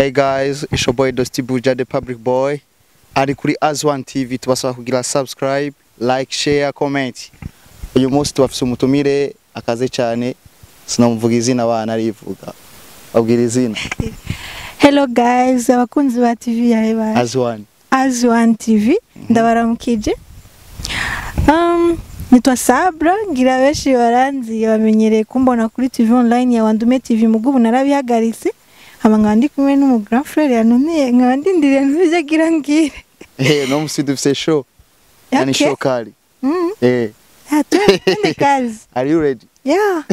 Hey guys, it's your boy Buja, the public boy. Ari kuri As1 TV tubasaba kugira subscribe, like, share, comment. Uyu munsi tubafise umutumire akaze cyane sinamuvuga izina abana arivuga. Abwira izina. Hello guys, abakunzi ba TV yawe ba As1 TV ndabaramukije. Nitwa Sabra ngira beshi baranzi bamenyereye kumbona kuri TV online ya Wandume TV mugubu narabihagaritse. Abangandi kumwe n'umu grand frère yanone nkabandindiriye ntuze gira ngire. No musi dufise show. Yani show kali. Guys. Are you ready? Yeah.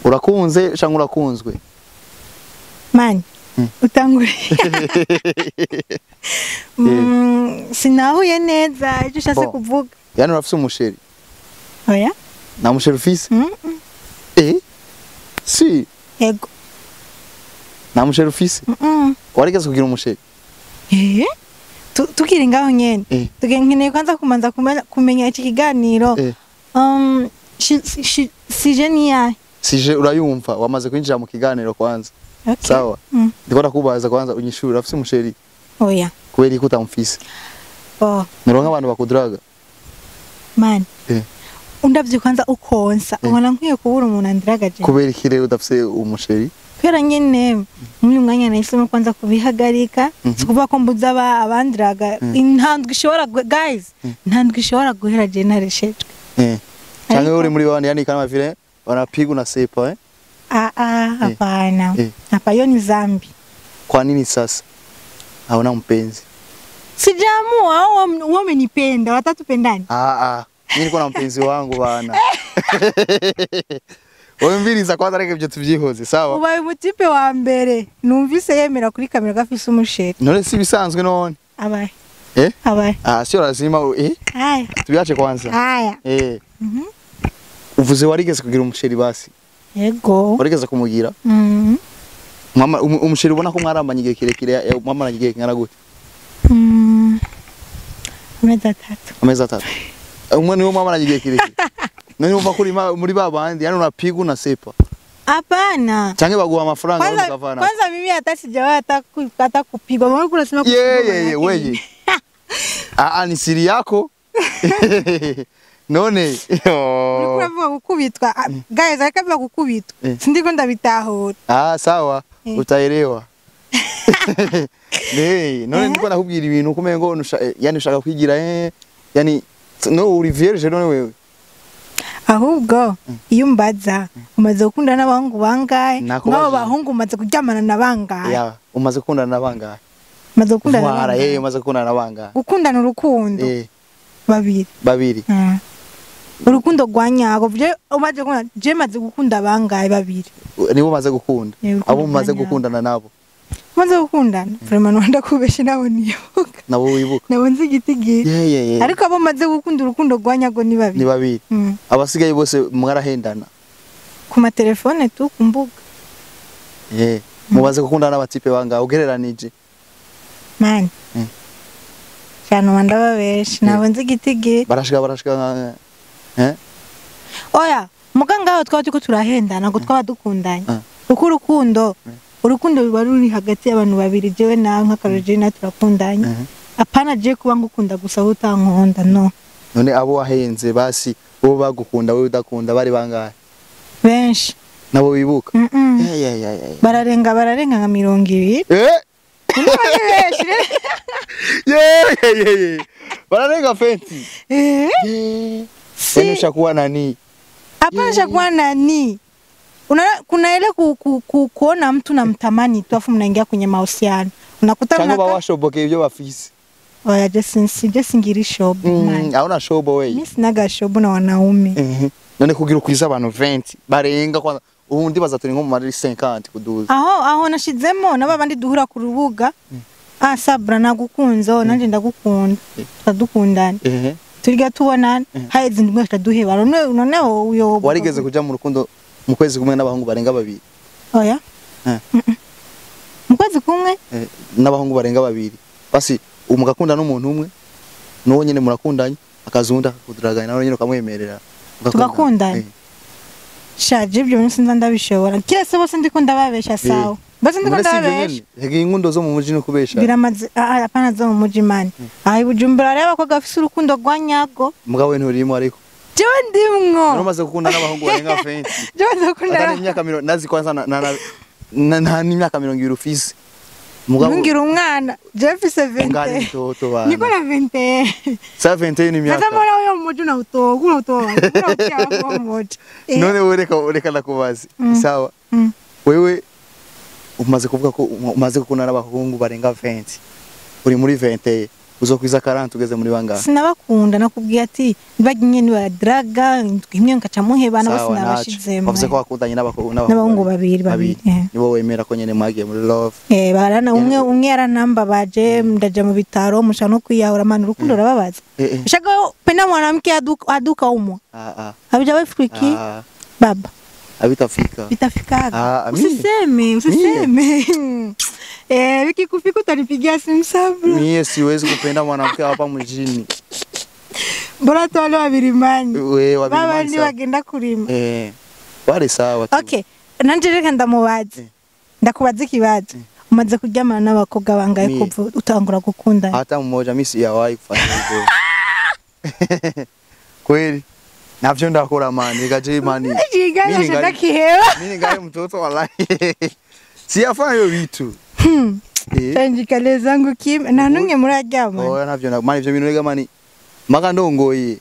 Urakunze cyangwa urakunzwe? Man. Utangure. Sinahuye neza icyo ushase kuvuga. Yani urafise umusheri? Oya. Na musheri ufise? Si. Yego. Na musheri ufise? Warigeze kugira umusheri? Tukiri ngaho nyene. Tugenkeneye kwanza kumanza kumenya iki kiganiro. Sije niya. Sije urayumva wamaze kwinjira mu kiganiro kwanza. Okay. Sawa. Ndikora kubaza kwanza unyishuri urafise umusheri? Oya. Kweli ko utamufise? Nuronka abantu bakuduraga? Man. Undavye kwanza ukonsa ubona nkwiye kubura umuntu andiraga je. Kubera iki rero udafise umusheri? Kwera nyene muri mwanya nahisemo kwanza kubihagarika kuvuga ko mbuza abandiraga intandwe ishobora guys intandwe ishobora guhera je nareshejwe. Cyangwa uri muri bandi yani kama vile wanapigwa na sepa hapana. Hapa hiyo ni zambi. Kwa nini sasa? Hauna mpenzi? Sijaamua au wamenipenda watatupendani? Mimi niko na mpenzi wangu bana. Wewe mbiriza kwanza reke byo tuvyihoze sawa? Ubaye mutipe wa mbere numvise yemera kuri kamera gafise umusheri. None si bisanzwe none? Abaye. Abaye. Sio lazima Haya. Tubiache kwanza. Haya. Uvuze warigeze kugira umusheri basi? Yego. Warigeze kumugira? Mama umusheri ubona ko mwarambanye igihe kirekire mama nagiye kingana gute? Amezi atatu. Umwe niwe mama nagiye kirekire. Nani uva kuri muri babandi yani unapigwa na sepa? Hapana. Change baguha amafaranga ukavana. Kwanza mimi hata sijawahi hata kupigwa. Mbona kuna sema kupigwa? Wewe. Ni siri yako. None. Nikuvuga gukubitwa. Guys, akavuga gukubitwa. Sindiko ndabitahura. Sawa. Utaelewa. None ndiko nakubwira ibintu kumengo yani ushaka kwigira yani no uri vierge none wewe. Ahubwo iyo mbaza umaze gukunda n'abahungu bangahe nabo bahungu umaze kuryamana na bangahe? Umaze gukundana na bangahe? Umaze gukundana na bangahe? Umaze gukundana na bangahe? Gukundana urukundo babiri. Urukundo rwanyago byo umaze gukunda je maze gukunda bangahe babiri. Nibo umaze gukunda? Abo umaze gukundana nabo? Umaze gukundana vraiment wanda kubeshi nawe nibuka. Nabo wibuka? Nabo nzi gitigiri. Ariko abo maze gukunda urukundo rwanyago ni babiri. Ni babiri. Abasigaye bose mwarahendana ku ma telefone tu kumbuga. Mubaze gukundana n'abatipe banga ugereranije? Man. Cyane wanda babeshi nabo nzi gitigiri. Barashika Oya, muganga aho twaba tuko turahendana ngo twaba dukundanye. Uko urukundo biba ruri hagati y'abantu babiri jewe nawe nk'akarojina turakundanye. Apana je kuba ngukunda gusa utankunda no. None abo wahenze basi bo bagukunda we udakunda bari bangahe? Benshi. Nabo wibuka? Bararenga nka 200. Bararenga 20. Sasa ushakuwa nani? Hapana shakuwa nani? Kuna ile kuona mtu na mtamani tu afu mnaingia kwenye mahusiano. Unakuta mnaka washoboke ibyo bafise. Oya just ngiri shobo. Hauna shobo wewe. Mimi sinaga shobo na wanaume. None kugira kwiza abantu 20 barenga kwanza ubundi bazaturi nko mu mari 50 kuduza. Aho nashizemo nababandi duhura ku rubuga. Sabra nagukunze nanje ndagukunda. Tadukundana. Turiga tubonana haizi ndimwe tutaduheba. Noneho uyo warigeze kuja mu rukundo mu kwezi kumwe n'abahungu barenga babiri? Oya. Mu kwezi kumwe? N'abahungu barenga babiri. Basi umugakunda n'umuntu umwe n'uwo nyene murakundanye akazunda kudraganya nawe nyene ukamwemerera tugakundanye. shaje ibyo bintu sinza ndabishobora kirase bose ndiko ndababesha sawa bose ndiko ndababesha hege inkundo zo mu muji no kubesha biramaze apana zo mu muji mani ayi Bujumbura reba ko gafise urukundo rwa nyago mugabo we nturimo ariko jewe ndimwo numaze gukunda n'abahungu barenga 20 jewe ndakunda atari imyaka 100 nazi kwanza na imyaka 20 ufise mugabo ngira umwana jewe mfise 20 ngari toto bana niko na 20 sa 20 ni myaka kama uyo muji na utogo utogo muji none ureka nakubazi sawa wewe umaze kuvuga ko umaze gukunda n'abahungu barenga 20 uri muri 20 uzokwiza 40 ugeze muri bangahe sinabakunda nakubwiye ati baginye ni baradraga imwe nkaca muhebana bose nabashizemo bavuze ko wakundanye n'abahungu babiri nibo wemera ko nyene mwagiye muri love barana umwe yaranamba baje ndaje mu bitaro musha no kwiyahura mana urukundo rababaza shaka pena mwanamke aduka umo abija wefiki baba bitafikaga usiseme vikikufika utanipigia simu sabro mie siwezi kupenda mwanamke hapa mjini bora tu wale wabirimani baba ni wagenda kurima wale sawa okay nanje reka ndamubaze ndakubaza ikibazo umaze kuryamana n'abakobwa bangaye kuva utangura gukunda hata mmoja mimi siyawahi kufanya hivyo kweli navyo ndakora mani gaje mani mimi ngaye mtoto wallahi siyafanya hiyo vitu Tanjikale zangu kim na nunge muraryama oya navyo mani ivyo bintu rega mani maka ndongoye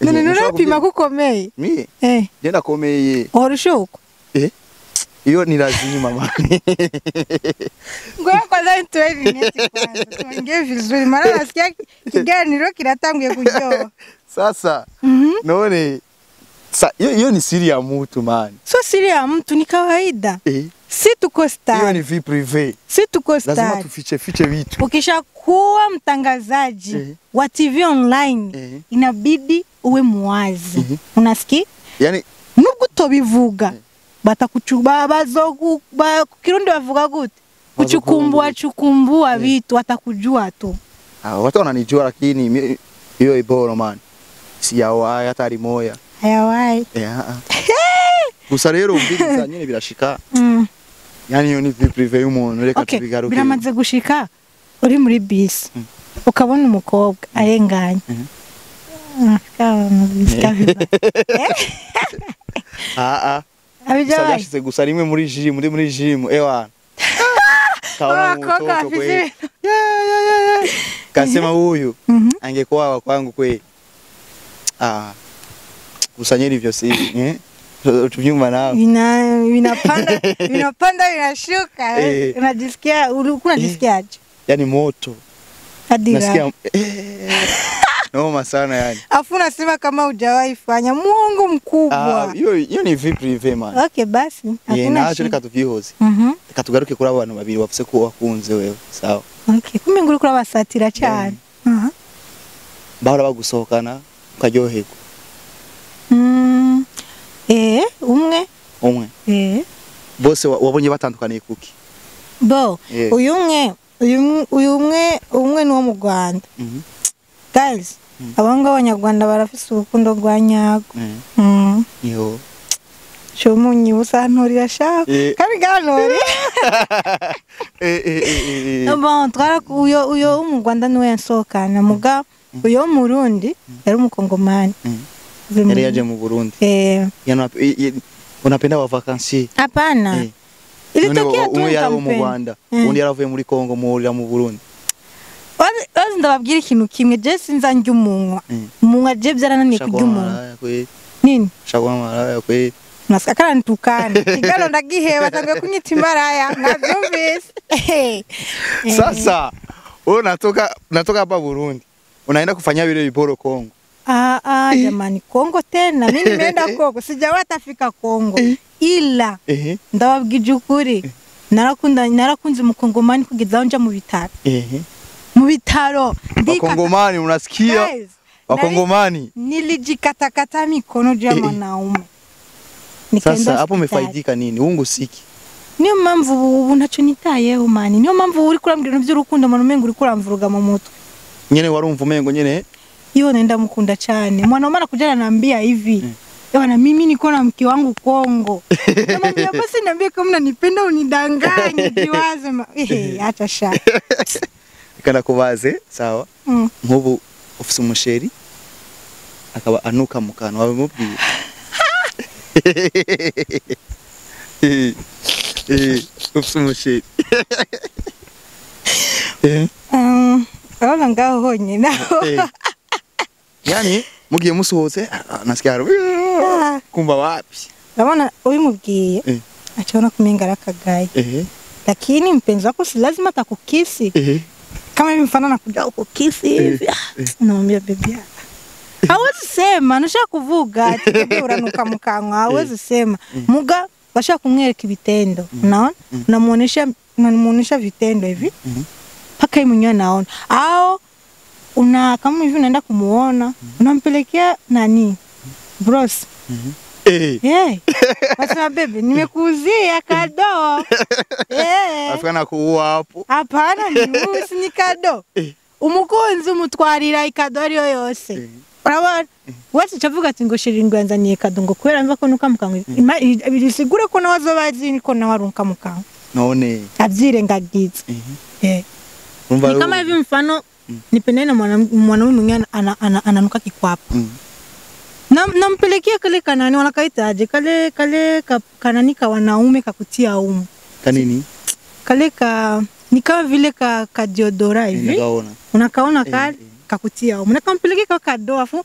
none nurapima kukomeye mimi genda komeye orushuko iyo ni lazima mani ngoya kwanza ntoe vineti kwanza tuongee vizuri maana nasikia kiganiro kinatanguye kujyoa sasa none hiyo ni siri ya mtu man so siri ya mtu ni kawaida si tuko star hiyo ni vie privé si tuko star lazima tufiche vitu ukishakuwa mtangazaji wa TV online inabidi uwe muwazi unasikia yani nubwo tobivuga batakuchuba bazogu kirundi bavuga gute kuchukumbua vitu watakujua tu watu wananijua lakini hiyo iboro man si yawaye hatari moya hayawaye gusa rero umbiza nyene birashika yani yo ni vie privé y'umuntu reka tubigaruke biramaze gushika uri muri bus ukabona umukobwa arenganye abijashyize gusa rimwe muri gym ewana kasema huyu angekuwa kwangu kweli gusa nyeri hivyo si tunyuma nao vinapanda vinashuka unajisikia unajisikiaje yani moto hadi nasikia noma sana yani afu unasema kama hujawahi fanya muongo mkubwa hiyo ni vie privé man okay basi hakuna shida katuvyihoze katugaruke kuri abantu babiri bafuse ko wakunze wewe sawa okay kumbe nguri kuri abasatira cyane bahora bagusohokana ukaryoherwa umwe bose wabonye batandukaniye kuki bo uyu umwe ni wo mu Rwanda guys abanga abanyarwanda barafise urukundo rwa nyago yo shomunyi usantorira shaka kandi ganori bon twara uyo mu Rwanda niwe yansokana muga uyo mu Burundi yari umukongomani yari yaje mu Burundi unapenda wa vacances hapana ilitokea tu mu Rwanda undi yaravuye muri Kongo muhurira mu Burundi wazi ndababwira ikintu kimwe je sinza njya umunwa je byarananiye kujya umunwa nini shagwa maraya kwe naskakara ntukana igalo ndagiheba tangiye kunyita imbaraya ngavyumvise sasa wewe natoka hapa Burundi unaenda kufanya vile viboro Kongo jamani Kongo tena mimi nimeenda Kongo sijawahi tafika Kongo ila ndababwije ukuri narakunze mukongomani kugeza nja mu bitaro mu bitaro Wakongomani unasikia Wakongomani nilijikatakata mikono juu ya mwanaume sasa hapo umefaidika nini ungu siki niyo mpamvu ubu ntacyo nitayeho mani niyo mpamvu uri kurambwira by'urukundo manu mengo uri kuramvuruga mu mutwe nyene warumva umengo nyene hiyo naenda mkunda chane. Mwanaume anakuja ananiambia hivi. Bwana mimi niko na mke wangu Kongo. Namwambia basi niambie kama unanipenda unidanganye jiwaze. Acha sha. Kana kubaze sawa. Nkubu ufise umusheri akaba anuka mukano wawe mubwiye. Ufise umusheri. Aona ngao honye naho. Yani mugiye musohotse nasikia kumba wapi? Naona uyimubwiye achaona kumenga rakagaye. Lakini mpenzi wako si lazima atakukisi. Kama hivi mfano nakuja huko kisi hivi. Naambia baby. Hawezi sema nusha kuvuga tebe uranuka mkanwa hawezi sema. Muga basha kumwereka ibitendo. Unaona? Unamuonesha vitendo hivi. Paka mwenyewe naona. Au kama hivi unaenda kumuona, unampelekea nani? Bros. Wasema baby, nimekuuzia kado. Afana kuua hapo. Hapana ni kado. Umukunzi umutwarira ikado ari yose. Urabona? Wese chavuga ati ngo shiringo yanzaniye kado ngo kwera mva ko nuka mukangwe. Bisigure ko nawazo bazi niko nawarunka mukangwe. None. Abyirengagiza. Ni kama hivi mfano nipende na mwanaume mwingine ananuka kikwapa. Nampelekea kale kanani wanakaitaje kale kanani ka wanaume kakutia umu. Kanini? Kale ni kama vile ka deodora hivi. Unakaona kale kakutia umu. Nakampelekea kwa kado afu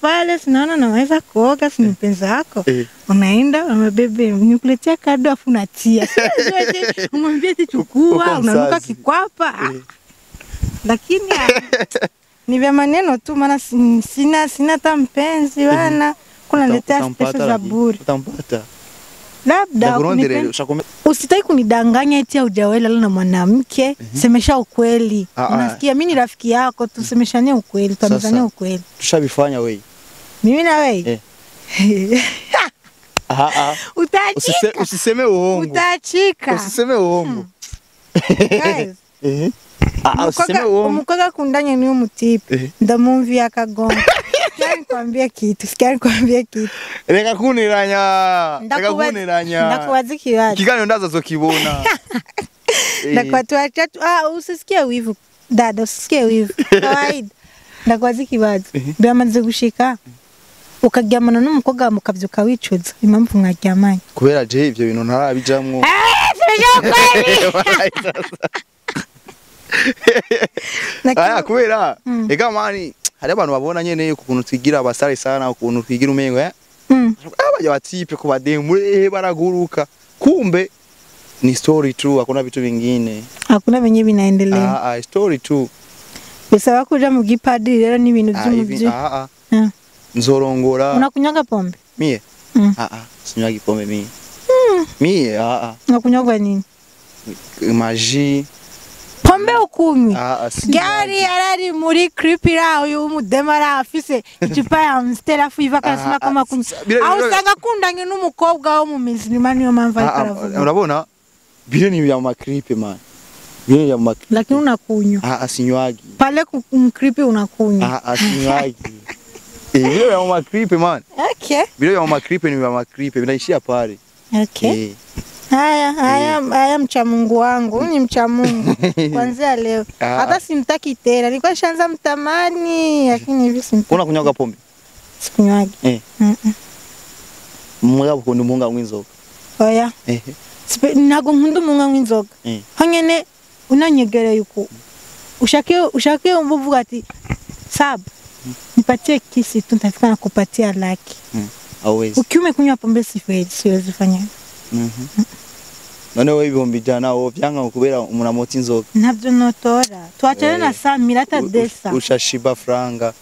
pale sinaona naweza kuoga si mpenzi wako. Unaenda bebe nikuletea kado afu natia. Umwambie eti chukua unanuka kikwapa. Lakini ni vya maneno tu maana sina ta mpenzi bana kuna letea pesa za bure. Utampata. Labda usitaki kunidanganya eti hujawela na mwanamke, semesha ukweli. Unasikia mimi ni rafiki yako tusemeshane ukweli, tuamezane ukweli. Tushabifanya wewe. Mimi na wewe. Usiseme uongo. Utachika. Usiseme uongo. Guys. Umukoga kundanya niyo mutipe. Ndamumvia akagonga. Sikia nikwambia kitu. Reka kuniranya. Ndakubaza kibazo. Kiganyo ndaza zokibona. Ndakwatu atatu usisikie wivu. Dada usisikie wivu. Kawaida. Ndakubaza kibazo. Byamaze gushika. Ukaryamana n'umukoga mukavyuka wicuza. Impamvu mwaryamanye. Kubera je ivyo bintu ntarabijamwo. Kubera ega mani hari abantu babona nyene ukuntu twigira abasare sana ukuntu twigira umengo abaje batipe ku bademu baraguruka kumbe ni story true hakuna vitu vingine hakuna venye vinaendelea story true bisaba kuja mu gipadiri rero ni ibintu by'umuvyi nzorongora unakunyaga pombe mie sinyagi pombe mie unakunyagwa nini maji pombe ukunywe gari yarari muri creepira uyu mudemara afise icupa ya Amstel afiva kasima kama kunywa au sanga kundanye n'umukobwa wo mu mizima niyo mpamvu aravuga urabona bire ni ya makripe man bire ya mak lakini unakunywa sinywagi pale ku creepy unakunywa sinywagi bire ya makripe man okay bire ya makripe ni ya makripe vinaishia pale okay haya mcha Mungu wangu ni mcha Mungu kuanzia leo hata simtaki tena nilikuwa nishaanza mtamani lakini hivi simtaki unakunywa pombe sikunywagi mwaga kundi munga mwinzoga oya nago nkundu munga mwinzoga hanyene unanyegere yuko ushake umvuga ati sabu nipatie kisi tu nitafika na kupatia laki always ukiume kunywa pombe siwezi fanya none wewe ibihumbi jana wo byanga kubera umunamoti inzoga nabyo notora tuachane na Samira hata desa ushashiba franga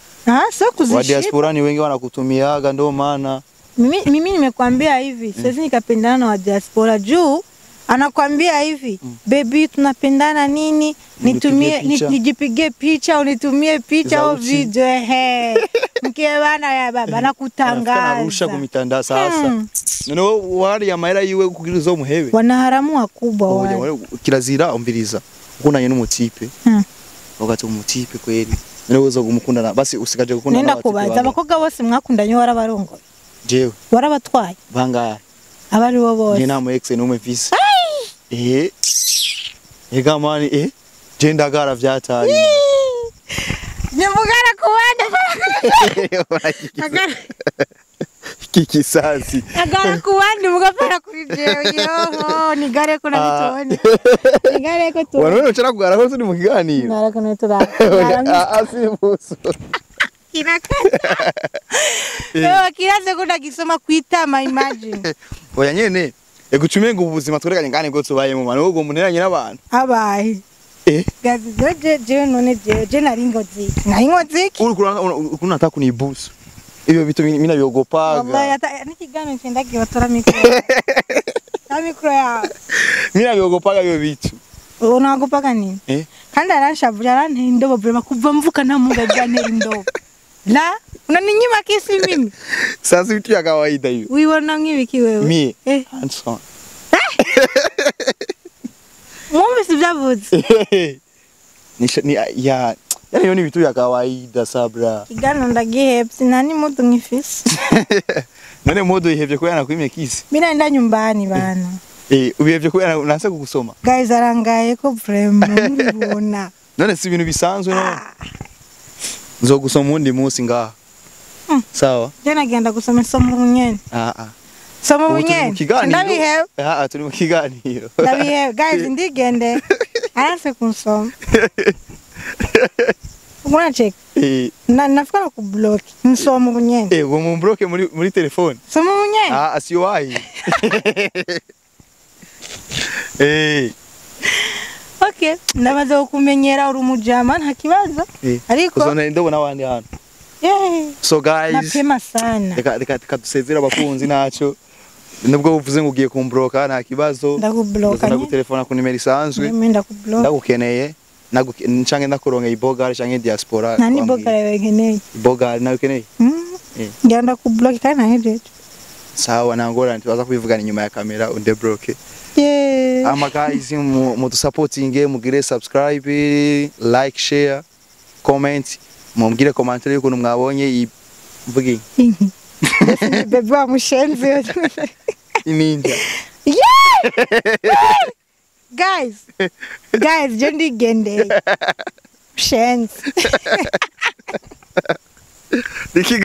sio kuzishiba wa diaspora ni wengi wanakutumiaga ndio maana mimi nimekwambia hivi siwezi nikapendana na wa diaspora juu anakwambia hivi baby tunapendana nini nitumie nijipige picha unitumie picha au video mke bana ya baba nakutangaza anarusha kumitandao sasa none wari ya mahera yiwe kugiriza umuhebe wanaharamu wakubwa wale kirazira umviriza ukunanye n'umutipe wakati umutipe kweli None uzo gumukundana basi usigaje gukundana nenda kubaza abakobwa bose mwakundanye warabarongoye jewe warabatwaye bangahe abari bo bose ni namo ex no mfise ega mani jendagara vyataye nimugara kubanda kikisazi agara kubandi mugapera kuri jewe yo nigare ko nabitone nigare ko tu wanone ucara kugara ko turi mu kiganiro nara ko netura asibuso kinakata yo kiraze ko ndagisoma kwitama imagine oya nyene egucumenga ubuzima twerekanye ngane ngo tubayemo mano ugo muneranye n'abantu abaye gazi je none je nari ngozi uri nataka kunibusu ibyo bitu mina byogopaga wallahi nikigano cyenda kibatora mikro na mikro ya mina byogopaga ibyo bitu unagopaga nini kandi aranshavura arante indobo vrema kuva mvuka nta munga jane indobo la unaninyima kisi mimi sasa vitu ya kawaida hiyo uiona ngibiki wewe mie handsome Mwombe sivyavuze ni ya yani yo ni vitu ya kawaida sabra igano ndagihepsi nani moto ngifisi none modo ihevye ko yana kwimye kisi mina enda nyumbani bana ubihevye ko yana unase kugusoma guys arangaye ko vraiment muribona none si ibintu bisanzwe no nzogusoma undi munsi ngaha sawa je nagenda gusoma isomo nyene Somo bunyene ndabihewe turi mu kiganiro ndabihewe guys ndigende arase kunsoma Mwache nafikara ku block nsoma bunyene uwo mu block muri telefone somo bunyene asiyo wayi okay ndamaze kumenyera uri umujama nta kibazo ariko kuzona ndobona abandi hano so guys napema sana reka dusezera abakunzi naco nubwo uvuze ngo ugiye kumbloka nta kibazo ndakubloka ndagutelefona ku nimero isanzwe ndagukeneye nchange ndakuronga ibogare canke diaspora nani bogare wekeneye ibogare nawe ukeneye ngenda kubloka kandi nahejeje sawa nangora ntibaza kubivugana inyuma ya kamera undebloke ama guys mu supporting mugire subscribe like share comment mumbwire commentaire yuko mwabonye mvugi bebe wa mushenzi ininja guys je ndigende mushenzi